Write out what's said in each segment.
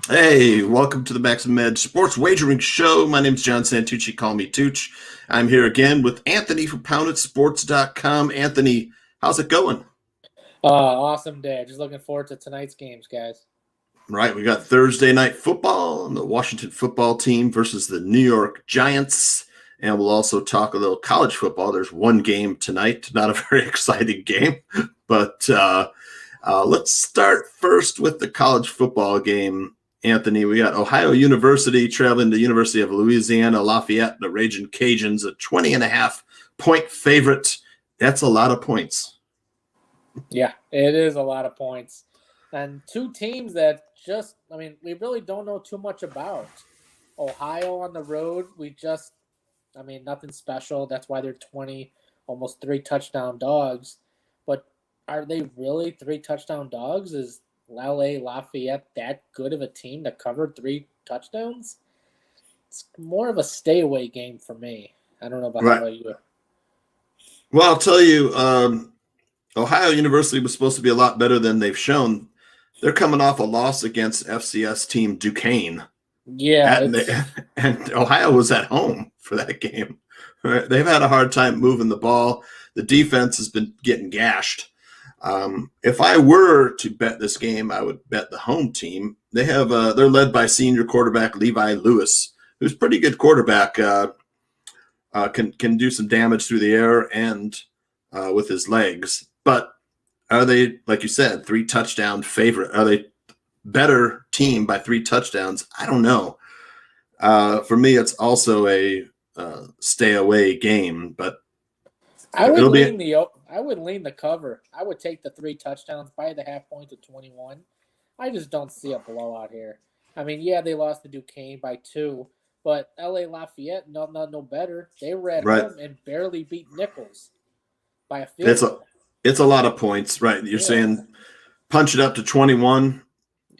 Hey, welcome to the Max Med Sports Wagering Show. My name's John Santucci. Call me Tooch. I'm here again with Anthony from PoundedSports.com. Anthony, how's it going? Awesome day. Just looking forward to tonight's games, guys. Right, we got Thursday night football and the Washington football team versus the New York Giants. And we'll also talk a little college football. There's one game tonight, not a very exciting game, but let's start first with the college football game. Anthony, we got Ohio University traveling to University of Louisiana, Lafayette, the Raging Cajuns, a 20.5-point favorite. That's a lot of points. Yeah, it is a lot of points. And two teams that we really don't know too much about. Ohio on the road, nothing special. That's why they're 20, almost 3 touchdown dogs. But are they really 3 touchdown dogs? Is Lafayette that good of a team to cover 3 touchdowns? It's more of a stay away game for me. I don't know about how about you. Well, I'll tell you, Ohio University was supposed to be a lot better than they've shown. They're coming off a loss against FCS team Duquesne. Yeah. And Ohio was at home for that game. They've had a hard time moving the ball. The defense has been getting gashed. If I were to bet this game, I would bet the home team. They're led by senior quarterback Levi Lewis, who's a pretty good quarterback. Can do some damage through the air and with his legs. But are they, like you said, 3-touchdown favorite? Are they better team by 3 touchdowns? I don't know. For me, it's also a stay away game, but I would lean the cover. I would take the 3 touchdowns by the half point to 21. I just don't see a blowout here. I mean, yeah, they lost to Duquesne by 2, but LA Lafayette no better. They were at home and barely beat Nichols by a field goal. It's a lot of points, right? You're saying punch it up to 21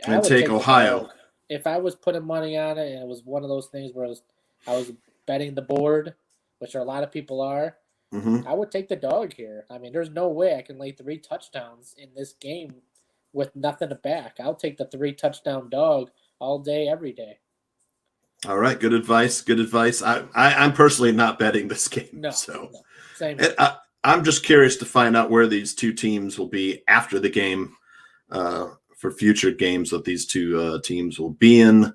and take Ohio. If I was putting money on it and it was one of those things where I was betting the board, which a lot of people are, I would take the dog here. I mean, there's no way I can lay 3 touchdowns in this game with nothing to back. I'll take the 3-touchdown dog all day, every day. All right, good advice. Good advice. I'm personally not betting this game. No. Same. I'm just curious to find out where these two teams will be after the game for future games that these two teams will be in.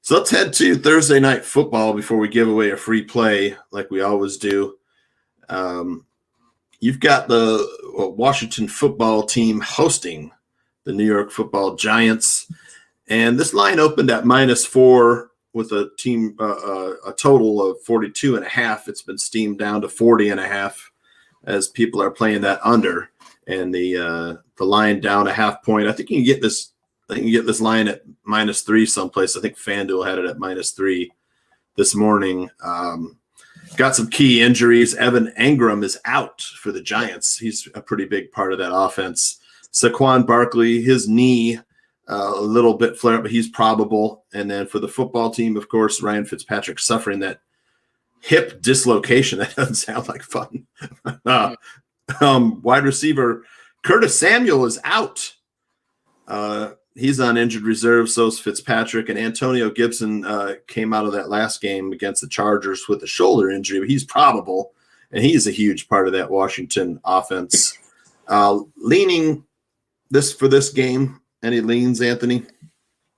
So let's head to Thursday night football before we give away a free play like we always do. You've got the Washington football team hosting the New York football Giants. And this line opened at -4 with a team a total of 42.5. It's been steamed down to 40.5 as people are playing that under, and the line down a half point. I think you can get this line at -3 someplace. I think FanDuel had it at -3 this morning. Got some key injuries. Evan Engram is out for the Giants. He's a pretty big part of that offense. Saquon Barkley, his knee a little bit flare up, but he's probable. And then for the football team, of course, Ryan Fitzpatrick suffering that hip dislocation. That doesn't sound like fun. Wide receiver Curtis Samuel is out. He's on injured reserve. So is Fitzpatrick. And Antonio Gibson came out of that last game against the Chargers with a shoulder injury, but he's probable. And he's a huge part of that Washington offense. Leaning for this game, any leans, Anthony?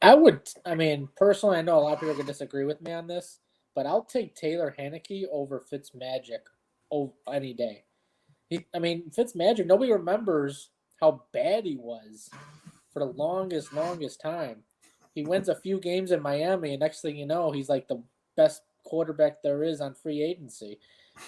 Personally, I know a lot of people can disagree with me on this, but I'll take Taylor Heinicke over Fitzmagic any day. Fitzmagic, nobody remembers how bad he was for the longest time. He wins a few games in Miami, and next thing you know, he's like the best quarterback there is on free agency.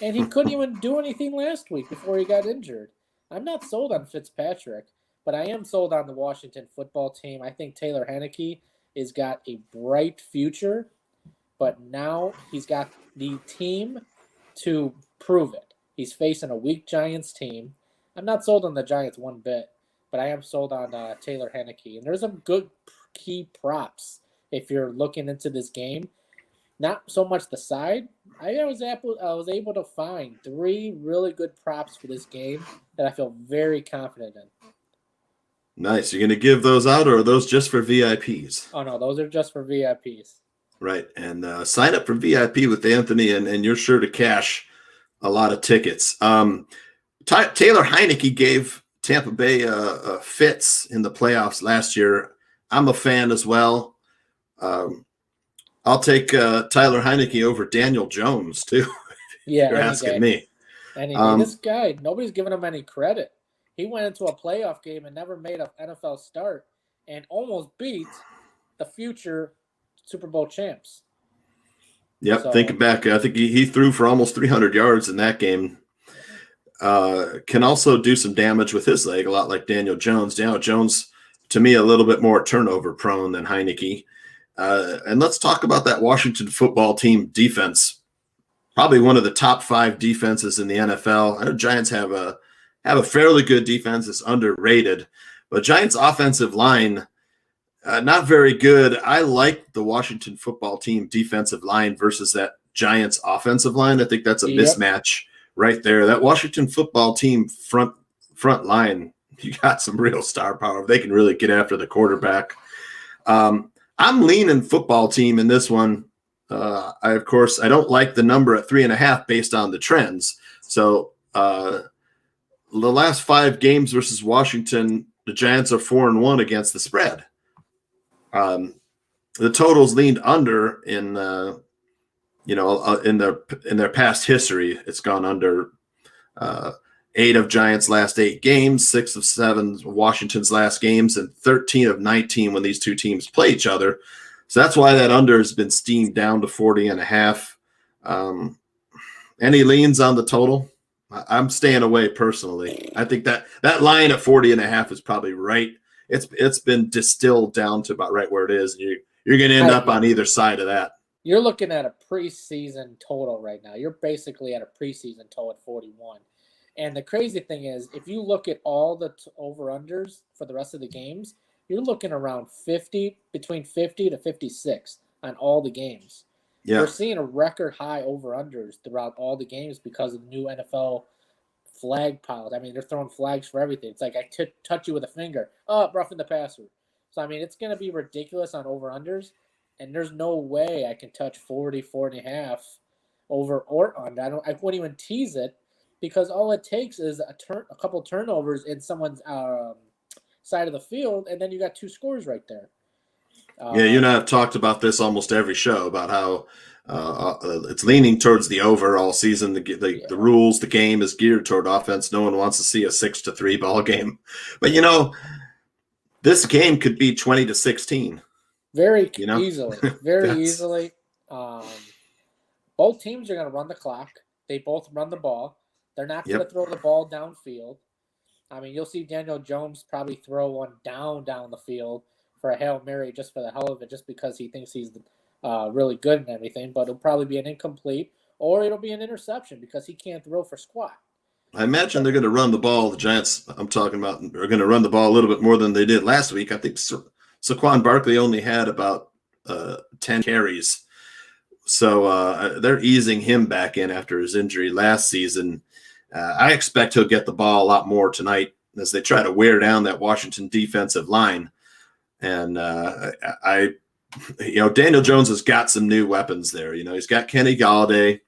And he couldn't even do anything last week before he got injured. I'm not sold on Fitzpatrick, but I am sold on the Washington football team. I think Taylor Heinicke has got a bright future, but now he's got the team to prove it. He's facing a weak Giants team. I'm not sold on the Giants one bit, but I am sold on Taylor Heinicke. And there's some good key props if you're looking into this game. Not so much the side. I was able to find 3 really good props for this game that I feel very confident in. Nice. You're going to give those out, or are those just for VIPs? Oh no, those are just for VIPs. Right. And sign up for VIP with Anthony, and you're sure to cash a lot of tickets. Taylor Heineke gave Tampa Bay fits in the playoffs last year. I'm a fan as well. I'll take Tyler Heineke over Daniel Jones, too, Yeah, if you're asking me. This guy, nobody's giving him any credit. He went into a playoff game and never made an NFL start and almost beat the future Super Bowl champs. Yep, so, thinking back, I think he threw for almost 300 yards in that game. Can also do some damage with his leg, a lot like Daniel Jones. Daniel Jones, to me, a little bit more turnover prone than Heineke. And let's talk about that Washington football team defense. Probably one of the top 5 defenses in the NFL. I know Giants have a fairly good defense. It's underrated, but Giants offensive line, not very good. I like the Washington football team defensive line versus that Giants offensive line. I think that's a mismatch right there. That Washington football team front line, you got some real star power. They can really get after the quarterback. I'm leaning football team in this one. I don't like the number at 3.5 based on the trends. So the last 5 games versus Washington, the Giants are 4-1 against the spread. The totals leaned under in their past history. It's gone under 8 of Giants' last 8 games, 6 of 7 Washington's last games, and 13 of 19 when these two teams play each other. So that's why that under has been steamed down to 40.5. Any leans on the total? I'm staying away personally. I think that line at 40.5 is probably right. It's been distilled down to about right where it is. You're going to end up on either side of that. You're looking at a preseason total right now. You're basically at a preseason total at 41. And the crazy thing is, if you look at all the over-unders for the rest of the games, you're looking around 50, between 50 to 56 on all the games. Yeah. We're seeing a record high over-unders throughout all the games because of new NFL flag piles. I mean, they're throwing flags for everything. It's like I touch you with a finger. Oh, roughing the passer. So, I mean, it's going to be ridiculous on over-unders. And there's no way I can touch 40.5 over or under. I wouldn't even tease it because all it takes is a couple turnovers in someone's side of the field, and then you got 2 scores right there. Yeah, you and I have talked about this almost every show about how it's leaning towards the over all season. The rules, the game is geared toward offense. No one wants to see a 6-3 ball game, but this game could be 20-16. Very easily. Both teams are going to run the clock. They both run the ball. They're not going to throw the ball downfield. I mean, you'll see Daniel Jones probably throw one down the field for a Hail Mary just for the hell of it, just because he thinks he's really good and everything. But it'll probably be an incomplete, or it'll be an interception because he can't throw for squat. I imagine they're going to run the ball. The Giants I'm talking about are going to run the ball a little bit more than they did last week. I think Saquon Barkley only had about 10 carries. So they're easing him back in after his injury last season. I expect he'll get the ball a lot more tonight as they try to wear down that Washington defensive line. And Daniel Jones has got some new weapons there. He's got Kenny Galladay.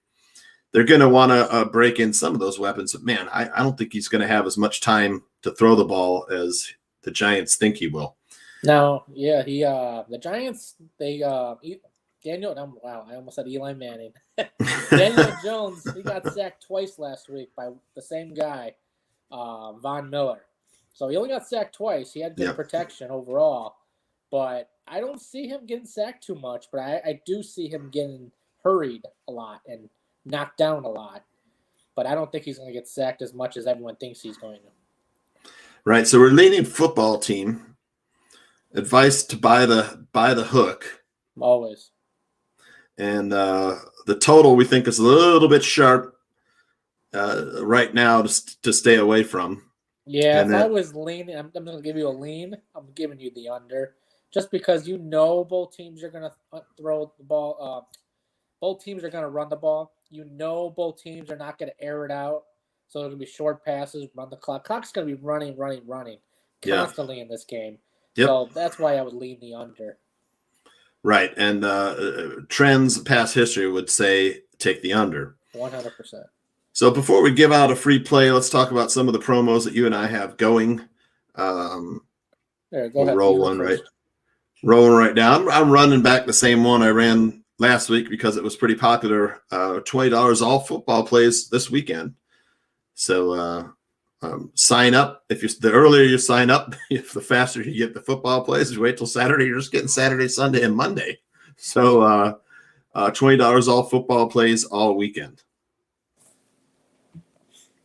They're going to want to break in some of those weapons. But, man, I don't think he's going to have as much time to throw the ball as the Giants think he will. No, yeah, the Giants, Daniel, wow, I almost said Eli Manning. Daniel Jones, he got sacked twice last week by the same guy, Von Miller. So he only got sacked twice. He had good protection overall. But I don't see him getting sacked too much, but I do see him getting hurried a lot and knocked down a lot. But I don't think he's going to get sacked as much as everyone thinks he's going to. Right, so we're leaning football team. Advice to buy the hook. Always. And the total we think is a little bit sharp right now to stay away from. Yeah, I was leaning, I'm going to give you a lean. I'm giving you the under. Just because both teams are going to throw the ball. Both teams are going to run the ball. Both teams are not going to air it out. So it'll be short passes, run the clock. Clock's going to be running. constantly in this game. Yep. So that's why I would lean the under. Right. And trends, past history would say take the under. 100%. So before we give out a free play, let's talk about some of the promos that you and I have going. There, go ahead. Rolling right now. I'm running back the same one I ran last week because it was pretty popular. $20 all football plays this weekend. So sign up. The earlier you sign up, if the faster you get the football plays. If you wait till Saturday, you're just getting Saturday, Sunday, and Monday. So $20 all football plays all weekend.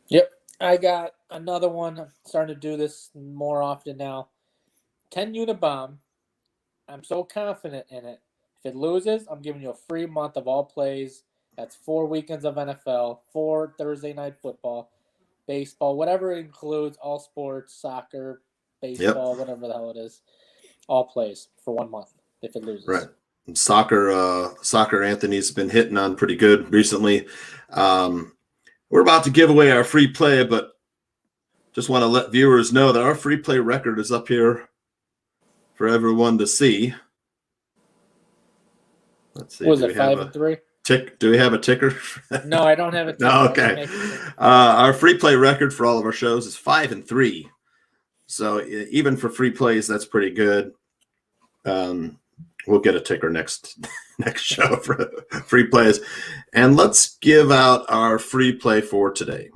Yep. I got another one. I'm starting to do this more often now. 10-unit bomb. I'm so confident in it. If it loses, I'm giving you a free month of all plays. That's 4 weekends of NFL, 4 Thursday night football, baseball, whatever it includes, all sports, soccer, baseball, whatever the hell it is. All plays for 1 month if it loses. Right. And soccer Anthony's been hitting on pretty good recently. We're about to give away our free play, but just want to let viewers know that our free play record is up here for everyone to see. Let's see. Was it 5-3? Do we have a ticker? No, I don't have a ticker. No, okay. Our free play record for all of our shows is 5-3. So even for free plays, that's pretty good. We'll get a ticker next show for free plays. And let's give out our free play for today.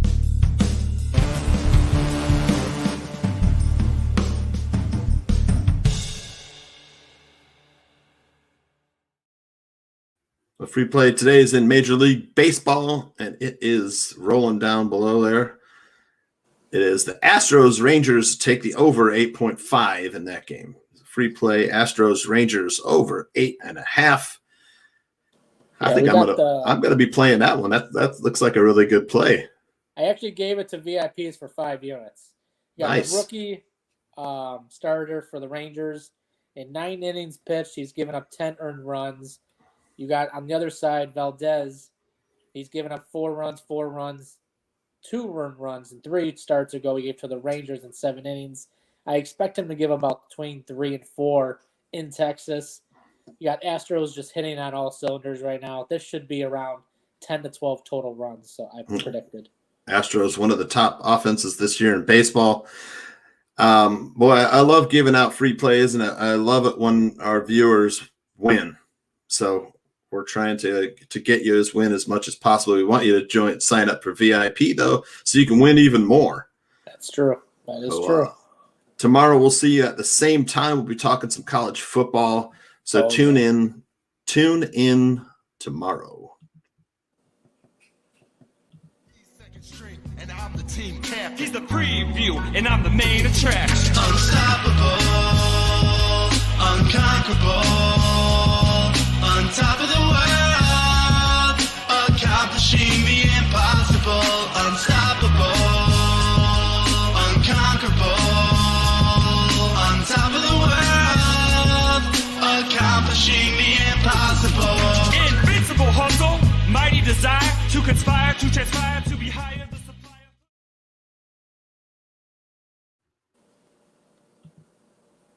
The free play today is in Major League Baseball, and it is rolling down below there. It is the Astros Rangers take the over 8.5 in that game. Free play Astros Rangers over 8.5. I think I'm gonna be playing that one. That looks like a really good play. I actually gave it to VIPs for 5 units. Nice. The rookie starter for the Rangers in 9 innings pitched. He's given up 10 earned runs. You got on the other side Valdez. He's given up 4 runs, 2 earned runs, and 3 starts ago he gave to the Rangers in 7 innings. I expect him to give about between 3 and 4 in Texas. You got Astros just hitting on all cylinders right now. This should be around 10 to 12 total runs, so I've predicted. Astros, one of the top offenses this year in baseball. Boy, I love giving out free plays, and I love it when our viewers win. So we're trying to get you to win as much as possible. We want you to sign up for VIP, though, so you can win even more. That's true. That is true. Tomorrow we'll see you at the same time. We'll be talking some college football. So tune in tomorrow. And I'm the team captain. He's the preview, and I'm the main attraction. Unstoppable, unconquerable, on top of the world, accomplishing the impossible. Unstoppable, unconquerable, on top of the world, accomplishing the impossible. Invincible hustle, mighty desire to conspire, to transpire.